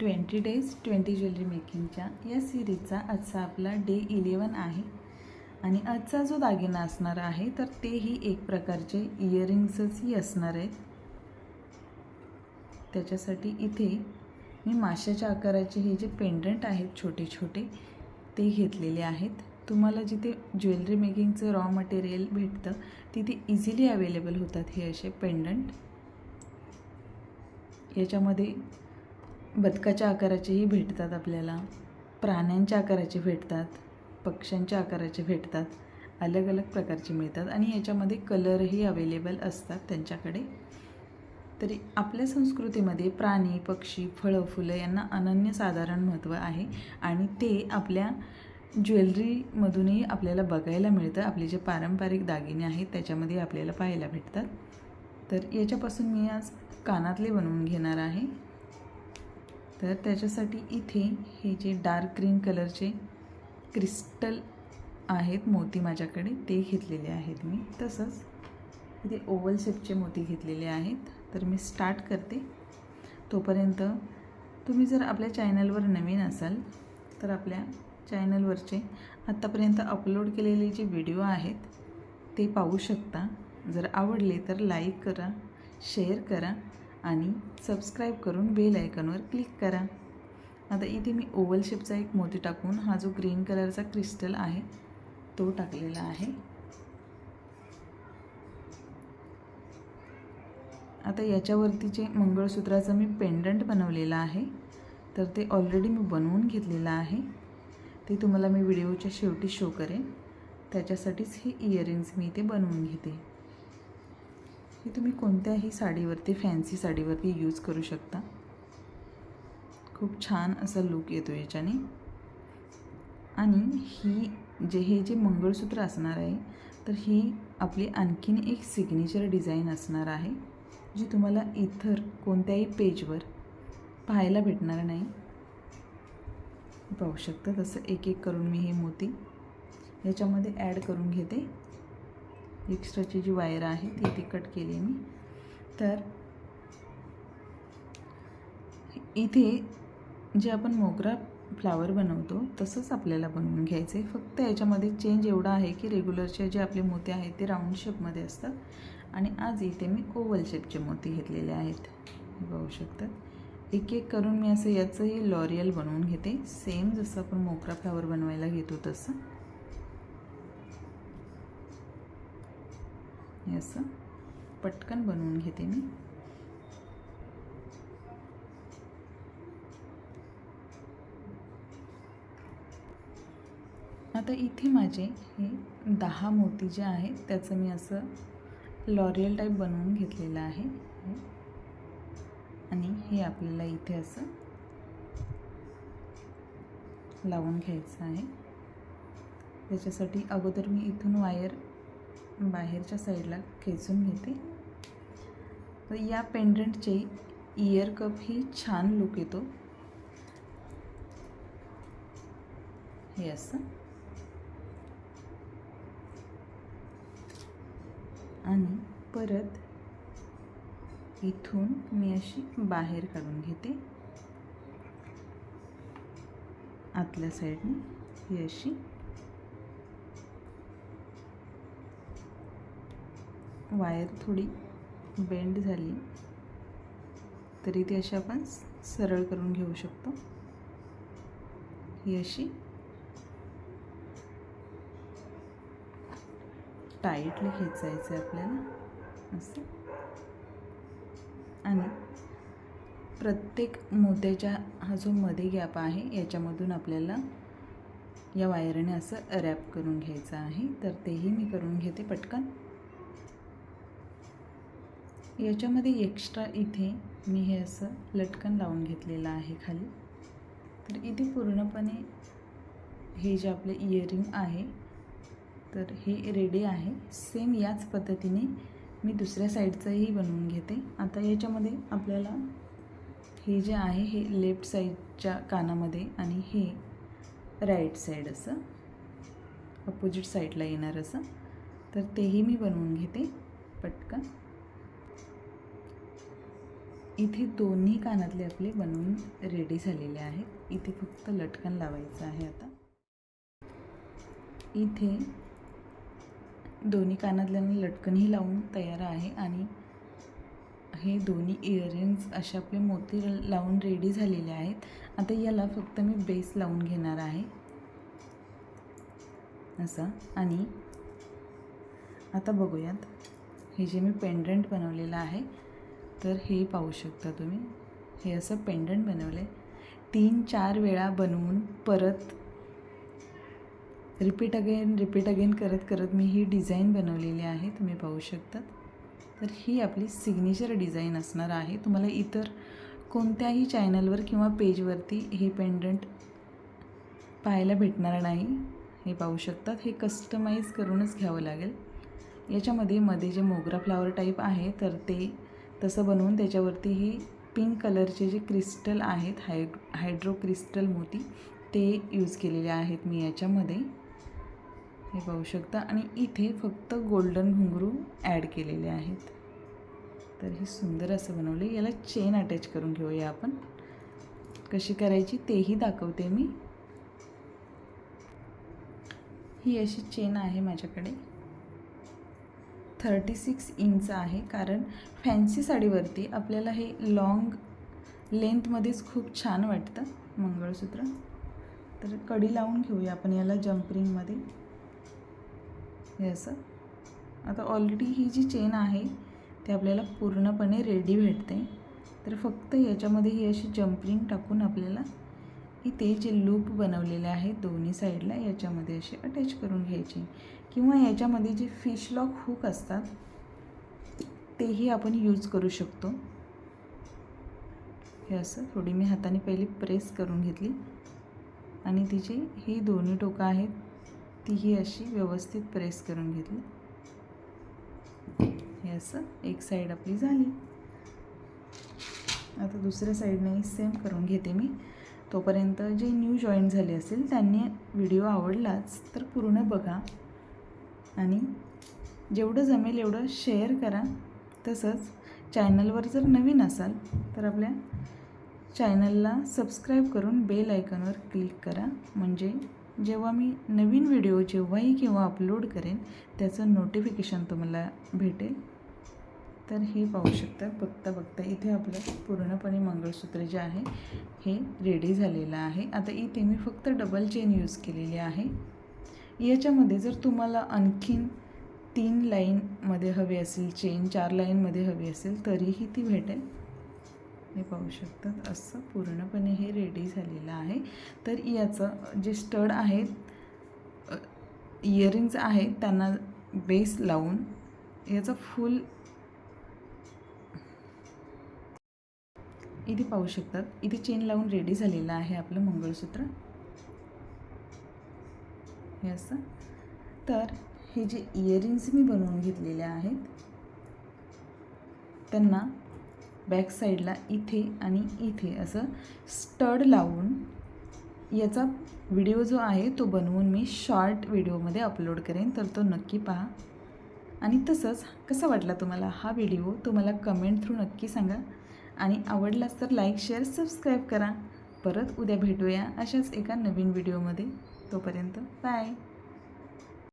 20 days 20 jewellery मेकिंगच्या या सिरीजचा आजचा आपला डे 11 आहे आणि आजचा जो दागिना असणार आहे तर तेही एक प्रकारचे इयरिंग्सही असणार आहेत। त्याच्यासाठी इथे मी माशाच्या आकाराचे हे जे पेंडंट आहेत छोटे छोटे ते घेतलेले आहेत। तुम्हाला जिथे ज्वेलरी मेकिंगचं रॉ मटेरियल भेटतं तिथे इझिली अवेलेबल होतात हे असे पेंडंट। याच्यामध्ये बदकाच्या आकाराचेही भेटतात, आपल्याला प्राण्यांच्या आकाराचे भेटतात, पक्ष्यांच्या आकाराचे भेटतात, अलग अलग प्रकारचे मिळतात आणि याच्यामध्ये कलरही अवेलेबल असतात त्यांच्याकडे। तरी आपल्या संस्कृतीमध्ये प्राणी, पक्षी, फळं, फुलं यांना अनन्यसाधारण महत्त्व आहे आणि ते आपल्या ज्वेलरीमधूनही आपल्याला बघायला मिळतं। आपले जे पारंपरिक दागिने आहेत त्याच्यामध्ये आपल्याला पाहायला भेटतात। तर याच्यापासून मी आज कानातले बनवून घेणार आहे। तर त्याच्यासाठी इथे हे जे डार्क ग्रीन कलरचे क्रिस्टल आहेत मोती माझ्याकडे ते घेतलेले आहेत मी। तसंच इथे ओव्हल शेपचे मोती घेतलेले आहेत। तर मी स्टार्ट करते। तोपर्यंत तुम्ही जर आपल्या चॅनलवर नवीन असाल तर आपल्या चॅनलवरचे आत्तापर्यंत अपलोड केलेले जे व्हिडिओ आहेत ते पाहू शकता। जर आवडले तर लाईक करा, शेअर करा आणि सबस्क्राईब करून बेल आयकॉनवर क्लिक करा। आता इथे मी ओव्हल शेपचा एक मोती टाकून हा जो ग्रीन कलरचा क्रिस्टल आहे तो टाकलेला आहे। आता याच्यावरती जे मंगळसूत्राचं मी पेंडंट बनवलेलं आहे तर ते ऑलरेडी मी बनवून घेतलेलं आहे। ते तुम्हाला मी व्हिडिओच्या शेवटी शो करेन। त्याच्यासाठीच हे इयरिंग्स मी इथे बनवून घेते। हे तुम्ही कोणत्याही साडीवरती, फॅन्सी साडीवरती यूज करू शकता। खूप छान असा लुक येतो याच्याने। आणि हे जे मंगळसूत्र असणार आहे तर ही आपली आणखीन एक सिग्नेचर डिझाईन असणार आहे जी तुम्हाला इतर कोणत्याही पेजवर पाहायला भेटणार नाही। पाहू शकता तसं एक एक करून मी हे मोती याच्यामध्ये ॲड करून घेते। एक्स्ट्राची जी वायर आहे ती इथे कट केली मी। तर इथे जे आपण मोगरा फ्लावर बनवतो तसंच आपल्याला बनवून घ्यायचं आहे। फक्त याच्यामध्ये चेंज एवढा आहे की रेग्युलरचे जे आपले मोती आहेत ते राऊंड शेपमध्ये असतात आणि आज इथे मी ओव्हल शेपचे मोती घेतलेले आहेत। पाहू शकता एक एक करून मी असं याचंही लॉरियल बनवून घेते, सेम जसं आपण मोगरा फ्लावर बनवायला घेतो तसं। असं पटकन बनवून घेते मी। आता इथे माझे हे 10 मोती जे आहेत त्याचं मी असं लॉरियल टाईप बनवून घेतलेलं आहे आणि हे आपल्याला इथे असं लावून घ्यायचं आहे। त्याच्यासाठी अगोदर मी इथून वायर बाहेरच्या साईडला खेचून घेते। तर या पेंडंटचे इयर कप ही छान लुक येतो। हे असं आणि परत इथून मी अशी बाहेर काढून घेते आतल्या साईडने। ही अशी वायर थोडी बेंड झाली तरी ती अशी आपण सरळ करून घेऊ शकतो। ही अशी टाईटली खेचायचं आहे आपल्याला असं आणि प्रत्येक मोत्याच्या हा जो मध्ये गॅप आहे याच्यामधून आपल्याला या वायरने असं रॅप करून घ्यायचं आहे। तर तेही मी करून घेते पटकन। याच्यामध्ये एक्स्ट्रा इथे मी हे असं लटकन लावून घेतलेलं आहे खाली। तर इथे पूर्णपणे हे जे आपले इयरिंग आहे तर हे रेडी आहे। सेम याच पद्धतीने मी दुसऱ्या साईडचंही बनवून घेते। आता याच्यामध्ये आपल्याला हे जे आहे हे लेफ्ट साईडच्या कानामध्ये आणि हे राईट साईड असं अपोजिट साईडला येणार असं, तर तेही मी बनवून घेते पटकन। इथे दोन्ही कानातले आपले बनवून रेडी झालेले आहेत. इथे फक्त लटकन लावायचं आहे. आता इथे दोन्ही कानातल्यांना लटकनही लावून तयार आहे आणि हे दोन्ही इयरिंग्स असे आपले मोती लावून रेडी झालेले आहेत. आता याला फक्त मी बेस लावून घेणार आहे असं. आणि आता बघूयात हे जे मी पेंडंट बनवलेलं आहे, तर हे पाहू शकता तुम्ही. हे असं पेंडंट बनवलं आहे. 3-4 वेळा बनवून परत रिपीट अगेन करत करत मी ही डिझाईन बनवलेली आहे. तुम्ही पाहू शकता. तर ही आपली सिग्नेचर डिझाईन असणार आहे. तुम्हाला इतर कोणत्याही चॅनलवर किंवा पेजवरती हे पेंडंट पाहायला भेटणार नाही. हे पाहू शकतात. हे कस्टमाइज करूनच घ्यावं लागेल. याच्यामध्ये मध्ये जे मोगरा फ्लावर टाईप आहे, तर ते तसं बनवून त्याच्यावरती ही पिंक कलरचे जे क्रिस्टल आहेत, हायड्रो क्रिस्टल मोती, ते यूज केलेले आहेत मी याच्यामध्ये. हे पाहू शकता. आणि इथे फक्त गोल्डन घुंगरू ॲड केलेले आहेत. तर हे सुंदर असं बनवले. याला चेन अटॅच करून घेऊया आपण. कशी करायची तेही दाखवते मी. ही अशी चेन आहे माझ्याकडे. 36 इंच आहे, कारण फॅन्सी साडीवरती आपल्याला हे लॉंग लेंथमध्येच खूप छान वाटतं मंगळसूत्र. तर कडी लावून घेऊया आपण याला जम्परिंगमध्ये. हे असं. आता ऑलरेडी ही जी चेन आहे ते आपल्याला पूर्णपणे रेडी भेटते. तर फक्त याच्यामध्ये ही अशी जम्परिंग टाकून आपल्याला इथे जे लूप बनवलेले आहेत दोन्ही साईडला, याच्यामध्ये असे अटॅच करून घ्यायचे. किंवा याच्यामध्ये जे फिश लॉक हुक असतात तेही आपण यूज करू शकतो. हे असं थोडी मी हाताने पहिली प्रेस करून घेतली आणि तिची ही दोन्ही टोकं आहेत तीही अशी व्यवस्थित प्रेस करून घेतली. हे असं एक साईड आपली झाली. आता दुसऱ्या साईडने सेम करून घेते मी. तोपर्यंत जे न्यू जॉईन झाले असेल त्यांनी व्हिडिओ आवडलाच तर पूर्ण बघा आणि जेवढं जमेल एवढं शेअर करा. तसंच चॅनलवर जर नवीन असाल तर आपल्या चॅनलला सबस्क्राईब करून बेल आयकॉनवर क्लिक करा. म्हणजे जेव्हा मी नवीन व्हिडिओ जेव्हाही केव्हा अपलोड करेन त्याचं नोटिफिकेशन तुम्हाला भेटेल. तर हे पाहू शकता. बघता बघता इथे आपलं पूर्णपणे मंगळसूत्र जे आहे हे रेडी झालेलं आहे. आता इथे मी फक्त डबल चेन यूज केलेली आहे. याच्यामध्ये जर तुम्हाला आणखीन 3 लाईनमध्ये हवी असेल चेन, 4 लाईनमध्ये हवी असेल तरीही ती भेटेल. हे पाहू शकतात. असं पूर्णपणे हे रेडी झालेलं आहे. तर याचं जे स्टड आहेत, इयरिंग्ज आहेत, त्यांना बेस लावून याचं फुल इथे पाहू शकतात. इथे चेन लावून रेडी झालेलं आहे आपलं मंगळसूत्र. हे असं. तर हे जे इयरिंग्स मी बनवून घेतलेले आहेत त्यांना बॅक साईडला इथे आणि इथे असं स्टड लावून याचा व्हिडिओ जो आहे तो बनवून मी शॉर्ट व्हिडिओमध्ये अपलोड करेन. तर तो नक्की पहा. आणि तसंच कसा वाटला तुम्हाला हा व्हिडिओ तुम्हाला कमेंट थ्रू नक्की सांगा. आणि आवडलाच तर लाईक, शेअर, सबस्क्राईब करा. परत उद्या भेटूया अशाच एका नवीन व्हिडिओमध्ये. तोपर्यंत बाय.